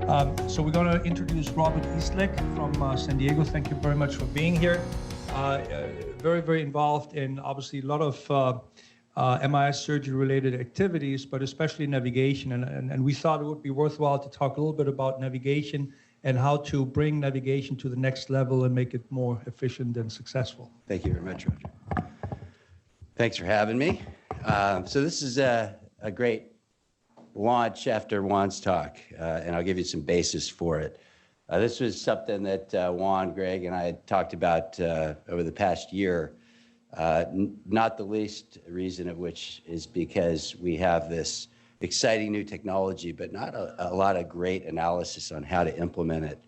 So we're going to introduce Robert Eastlack from San Diego. Thank you very much for being here. Very, very involved in obviously a lot of MIS surgery-related activities, but especially navigation. And we thought it would be worthwhile to talk a little bit about navigation and how to bring navigation to the next level and make it more efficient and successful. Thank you very much, Roger. Thanks for having me. So this is a great launch after Juan's talk, and I'll give you some basis for it. This was something that Juan, Greg, and I had talked about over the past year, not the least reason of which is because we have this exciting new technology, but not a lot of great analysis on how to implement it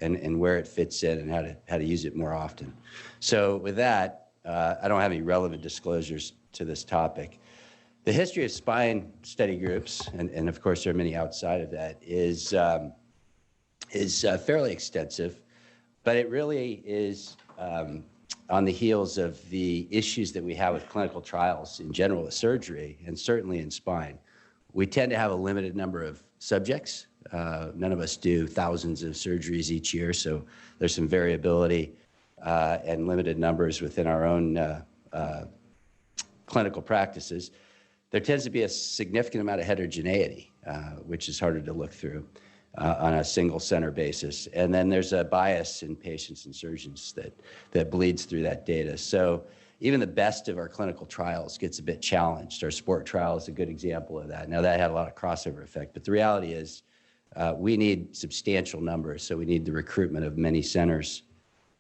and where it fits in and how to use it more often. So with that, I don't have any relevant disclosures to this topic. The history of spine study groups, and of course there are many outside of that, is fairly extensive, but it really is on the heels of the issues that we have with clinical trials in general with surgery, and certainly in spine. We tend to have a limited number of subjects. None of us do thousands of surgeries each year, so there's some variability and limited numbers within our own clinical practices. There tends to be a significant amount of heterogeneity, which is harder to look through on a single center basis. And then there's a bias in patients and surgeons that bleeds through that data. So even the best of our clinical trials gets a bit challenged. Our sport trial is a good example of that. Now that had a lot of crossover effect, but the reality is we need substantial numbers. So we need the recruitment of many centers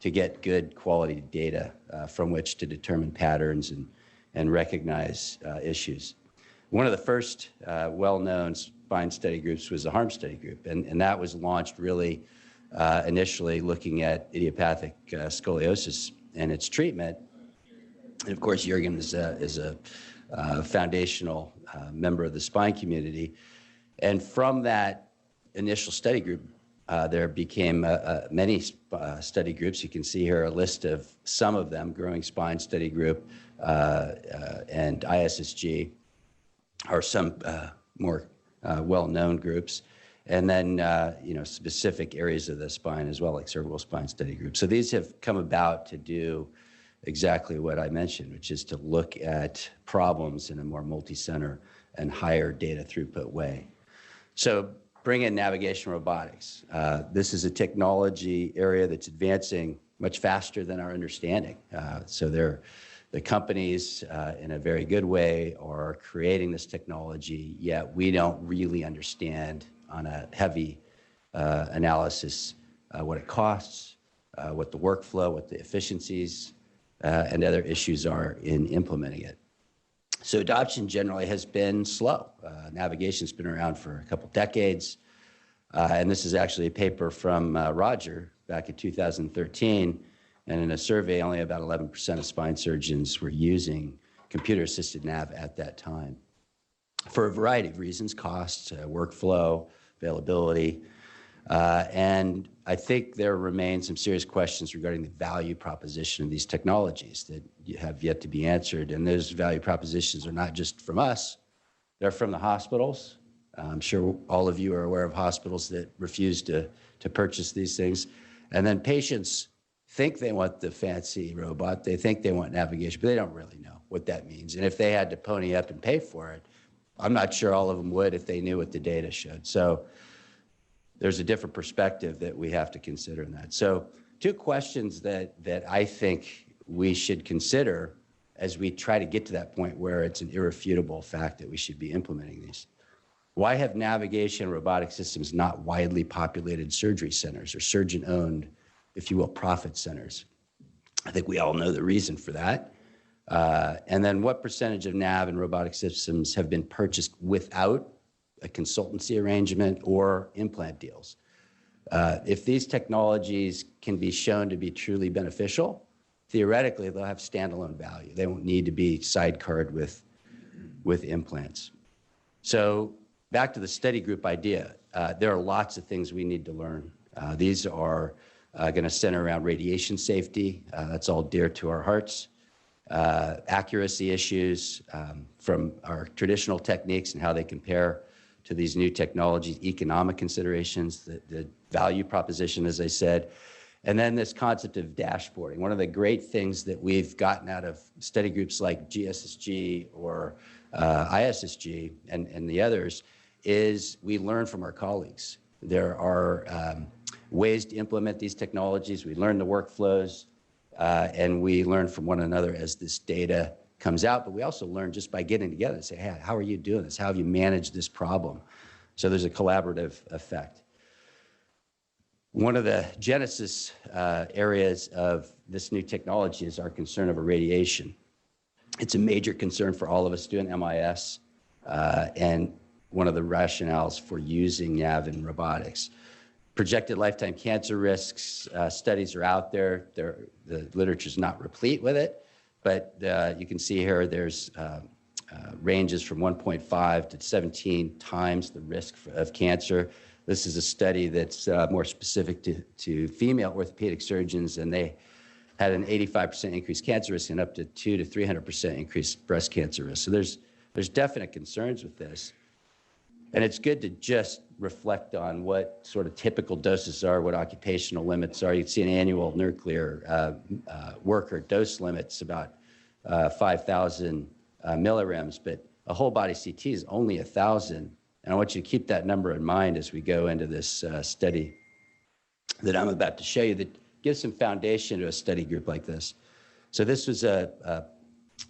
to get good quality data from which to determine patterns and recognize issues. One of the first well-known spine study groups was the HARM study group, and that was launched really initially looking at idiopathic scoliosis and its treatment. And of course, Jürgen is a foundational member of the spine community. And from that initial study group, there became many study groups. You can see here a list of some of them: Growing Spine Study Group and ISSG are some more well-known groups. And then, specific areas of the spine as well, like cervical spine study groups. So these have come about to do exactly what I mentioned, which is to look at problems in a more multi-center and higher data throughput way. So bring in navigation robotics. This is a technology area that's advancing much faster than our understanding. So the companies, in a very good way, are creating this technology, yet we don't really understand on a heavy analysis what it costs, what the workflow, what the efficiencies, and other issues are in implementing it. So adoption generally has been slow. Navigation's been around for a couple decades, and this is actually a paper from Roger back in 2013, and in a survey, only about 11% of spine surgeons were using computer-assisted nav at that time for a variety of reasons: cost, workflow, availability, and I think there remain some serious questions regarding the value proposition of these technologies that have yet to be answered. And those value propositions are not just from us, they're from the hospitals. I'm sure all of you are aware of hospitals that refuse to purchase these things. And then patients think they want the fancy robot, they think they want navigation, but they don't really know what that means. And if they had to pony up and pay for it, I'm not sure all of them would if they knew what the data showed. So there's a different perspective that we have to consider in that. So two questions that I think we should consider as we try to get to that point where it's an irrefutable fact that we should be implementing these. Why have navigation robotic systems not widely populated surgery centers or surgeon-owned, if you will, profit centers? I think we all know the reason for that. And then what percentage of nav and robotic systems have been purchased without a consultancy arrangement or implant deals? If these technologies can be shown to be truly beneficial, theoretically they'll have standalone value. They won't need to be sidecarred with implants. So back to the study group idea, there are lots of things we need to learn. These are going to center around radiation safety. That's all dear to our hearts. Accuracy issues from our traditional techniques and how they compare to these new technologies, economic considerations, the value proposition, as I said, and then this concept of dashboarding. One of the great things that we've gotten out of study groups like GSSG or ISSG and the others is we learn from our colleagues. There are ways to implement these technologies. We learn the workflows, and we learn from one another as this data comes out. But we also learn just by getting together and say, hey, how are you doing this? How have you managed this problem? So there's a collaborative effect. One of the genesis areas of this new technology is our concern over radiation. It's a major concern for all of us doing MIS, and one of the rationales for using NAV in robotics. Projected lifetime cancer risks studies are out there. The literature's not replete with it, but you can see here there's ranges from 1.5 to 17 times the risk of cancer. This is a study that's more specific to female orthopedic surgeons, and they had an 85% increased cancer risk and up to 200 to 300% increased breast cancer risk. So there's definite concerns with this. And it's good to just reflect on what sort of typical doses are, what occupational limits are. You can see an annual nuclear worker dose limit's about 5,000 millirems, but a whole body CT is only 1,000. And I want you to keep that number in mind as we go into this study that I'm about to show you that gives some foundation to a study group like this. So this was an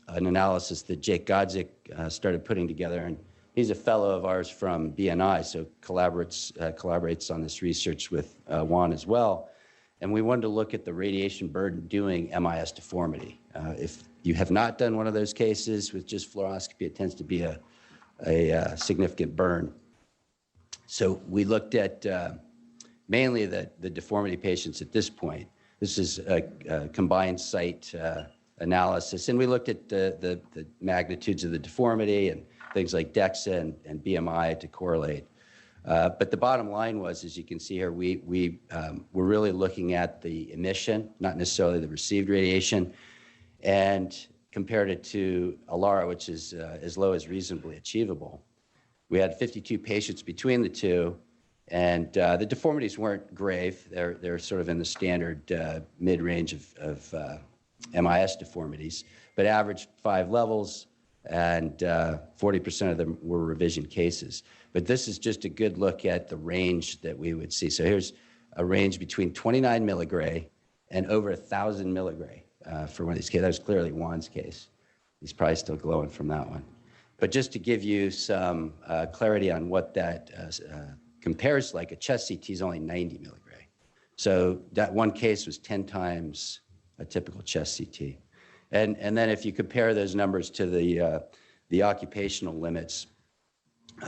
analysis that Jake Godzik started putting together, and he's a fellow of ours from BNI, so collaborates on this research with Juan as well. And we wanted to look at the radiation burden doing MIS deformity. If you have not done one of those cases with just fluoroscopy, it tends to be a significant burn. So we looked at mainly the deformity patients at this point. This is a combined site analysis, and we looked at the magnitudes of the deformity and things like DEXA and BMI to correlate. But the bottom line was, as you can see here, we were really looking at the emission, not necessarily the received radiation, and compared it to ALARA, which is as low as reasonably achievable. We had 52 patients between the two, and the deformities weren't grave. They're sort of in the standard mid-range of MIS deformities, but averaged 5 levels, and 40% of them were revision cases. But this is just a good look at the range that we would see. So here's a range between 29 milligray and over 1,000 milligray for one of these cases. That was clearly Juan's case. He's probably still glowing from that one. But just to give you some clarity on what that compares like, a chest CT is only 90 milligray. So that one case was 10 times a typical chest CT. And then if you compare those numbers to the occupational limits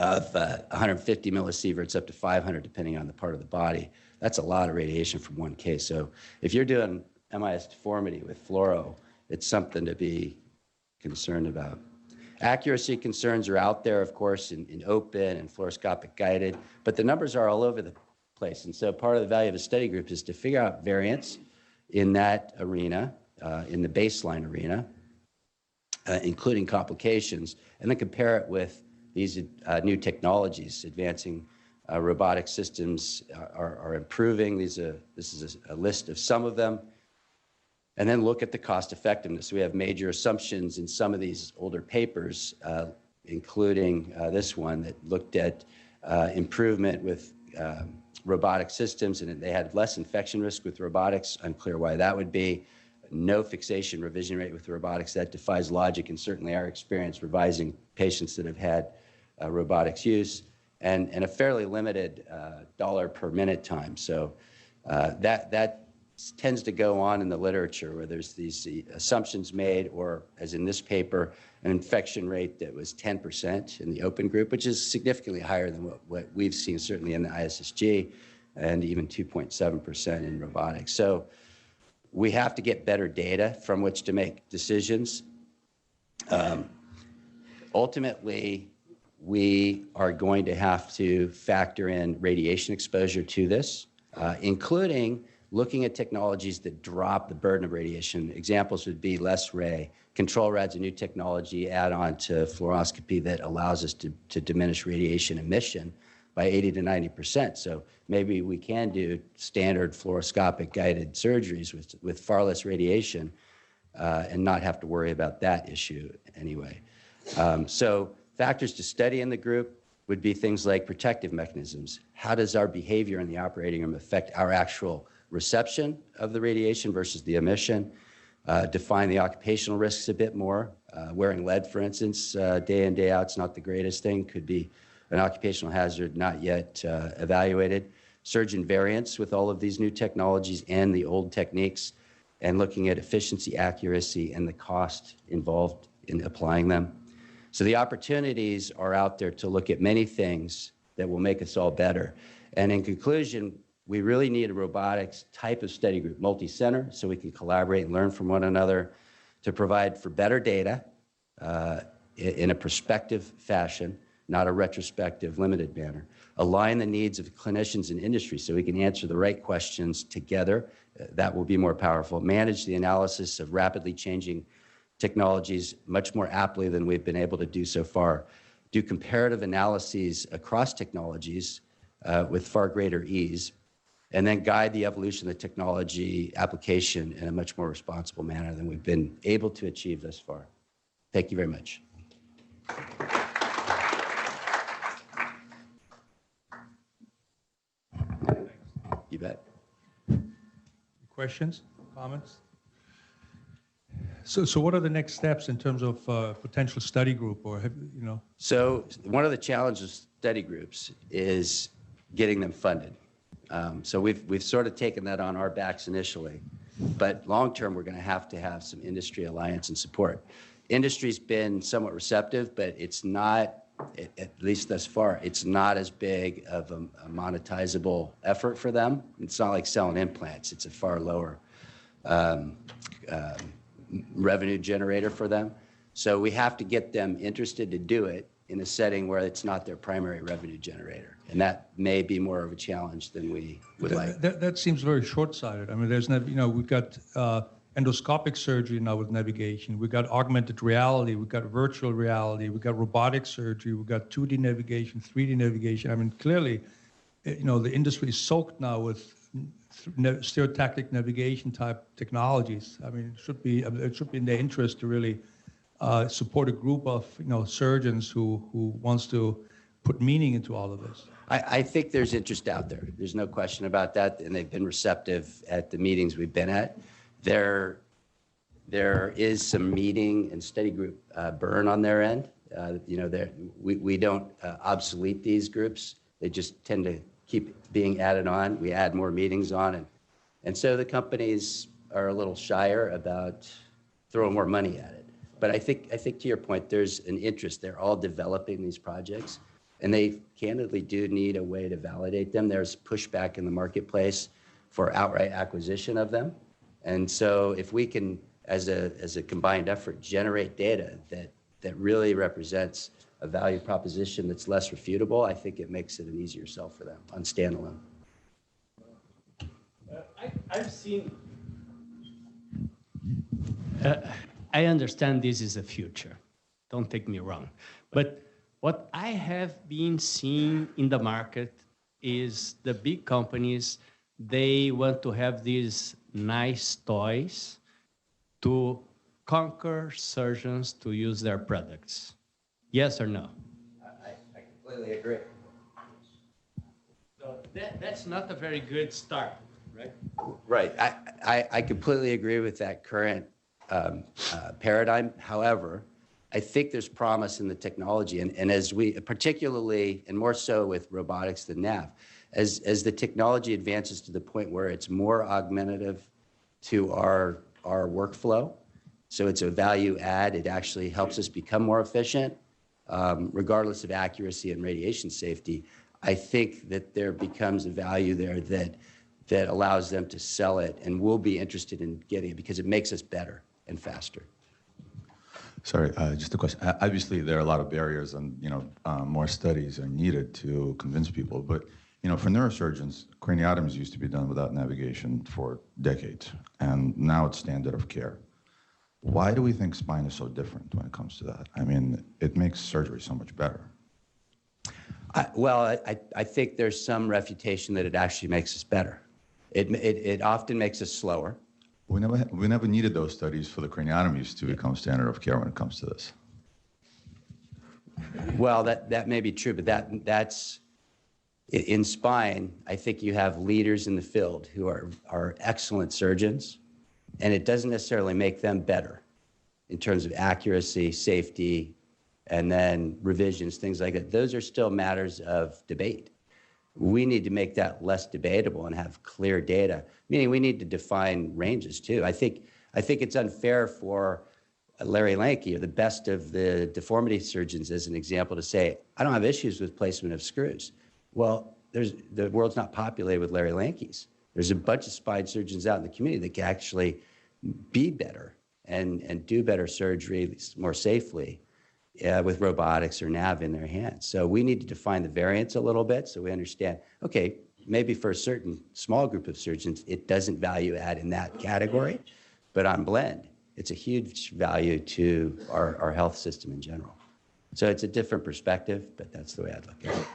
of 150 millisieverts up to 500, depending on the part of the body, that's a lot of radiation from one case. So if you're doing MIS deformity with fluoro, it's something to be concerned about. Accuracy concerns are out there, of course, in open and fluoroscopic guided, but the numbers are all over the place. And so part of the value of a study group is to figure out variance in that arena, in the baseline arena, including complications, and then compare it with these new technologies. Advancing robotic systems are improving. This is a list of some of them. And then look at the cost effectiveness. We have major assumptions in some of these older papers, including this one that looked at improvement with robotic systems, and they had less infection risk with robotics. Unclear why that would be. No fixation revision rate with robotics. That defies logic, and certainly our experience revising patients that have had robotics use, and a fairly limited dollar per minute time. So that tends to go on in the literature where there's these assumptions made, or as in this paper, an infection rate that was 10% in the open group, which is significantly higher than what we've seen certainly in the ISSG, and even 2.7% in robotics. So we have to get better data from which to make decisions. Ultimately, we are going to have to factor in radiation exposure to this, including looking at technologies that drop the burden of radiation. Examples would be less ray. Control rad's a new technology add on to fluoroscopy that allows us to diminish radiation emission by 80 to 90%. So maybe we can do standard fluoroscopic guided surgeries with far less radiation and not have to worry about that issue anyway. So factors to study in the group would be things like protective mechanisms. How does our behavior in the operating room affect our actual reception of the radiation versus the emission? Define the occupational risks a bit more. Wearing lead, for instance, day in, day out is not the greatest thing. Could be an occupational hazard not yet evaluated. Surgeon variance with all of these new technologies and the old techniques, and looking at efficiency, accuracy, and the cost involved in applying them. So the opportunities are out there to look at many things that will make us all better. And in conclusion, we really need a robotics type of study group, multi-center, so we can collaborate and learn from one another to provide for better data in a prospective fashion, not a retrospective, limited manner. Align the needs of clinicians and industry so we can answer the right questions together. That will be more powerful. Manage the analysis of rapidly changing technologies much more aptly than we've been able to do so far. Do comparative analyses across technologies with far greater ease, and then guide the evolution of the technology application in a much more responsible manner than we've been able to achieve thus far. Thank you very much. You bet. Questions, comments? So what are the next steps in terms of potential study group, or So one of the challenges of study groups is getting them funded. So we've sort of taken that on our backs initially, but long term we're going to have some industry alliance and support. Industry's been somewhat receptive, but it's not, at least thus far, it's not as big of a monetizable effort for them. It's not like selling implants. It's a far lower revenue generator for them. So we have to get them interested to do it in a setting where it's not their primary revenue generator. And that may be more of a challenge than we would like. That seems very short-sighted. I mean, there's we've got endoscopic surgery now with navigation. We've got augmented reality. We've got virtual reality. We've got robotic surgery. We've got 2D navigation, 3D navigation. I mean, clearly, the industry is soaked now with stereotactic navigation type technologies. I mean, it should be in their interest to really support a group of surgeons who wants to put meaning into all of this. I think there's interest out there. There's no question about that, and they've been receptive at the meetings we've been at. There is some meeting and study group burn on their end. We don't obsolete these groups. They just tend to keep being added on. We add more meetings on, and so the companies are a little shyer about throwing more money at it. But I think to your point, there's an interest. They're all developing these projects, and they candidly do need a way to validate them. There's pushback in the marketplace for outright acquisition of them. And so if we can, as a combined effort, generate data that really represents a value proposition that's less refutable, I think it makes it an easier sell for them on standalone. I've seen, I understand this is the future, don't take me wrong, but what I have been seeing in the market is the big companies, they want to have these nice toys to conquer surgeons to use their products. Yes or no? I completely agree. So that's not a very good start, right? Right. I completely agree with that current paradigm. However, I think there's promise in the technology, and as we, particularly and more so with robotics than nav, as the technology advances to the point where it's more augmentative to our workflow, so it's a value add, it actually helps us become more efficient, regardless of accuracy and radiation safety. I think that there becomes a value there that allows them to sell it, and we'll be interested in getting it because it makes us better and faster. Sorry, just a question. Obviously, there are a lot of barriers, and more studies are needed to convince people. But You know, for neurosurgeons, craniotomies used to be done without navigation for decades, and now it's standard of care. Why do we think spine is so different when it comes to that? I mean, it makes surgery so much better. I think there's some refutation that it actually makes us better. It often makes us slower. We never needed those studies for the craniotomies to become standard of care when it comes to this. Well, that may be true, but that's in spine. I think you have leaders in the field who are excellent surgeons, and it doesn't necessarily make them better in terms of accuracy, safety, and then revisions, things like that. Those are still matters of debate. We need to make that less debatable and have clear data, meaning we need to define ranges too. I think it's unfair for Larry Lanke, or the best of the deformity surgeons as an example, to say, I don't have issues with placement of screws. Well, the world's not populated with Larry Lankes. There's a bunch of spine surgeons out in the community that can actually be better and do better surgery more safely with robotics or nav in their hands. So we need to define the variance a little bit so we understand, okay, maybe for a certain small group of surgeons, it doesn't value add in that category, but on blend, it's a huge value to our health system in general. So it's a different perspective, but that's the way I'd look at it.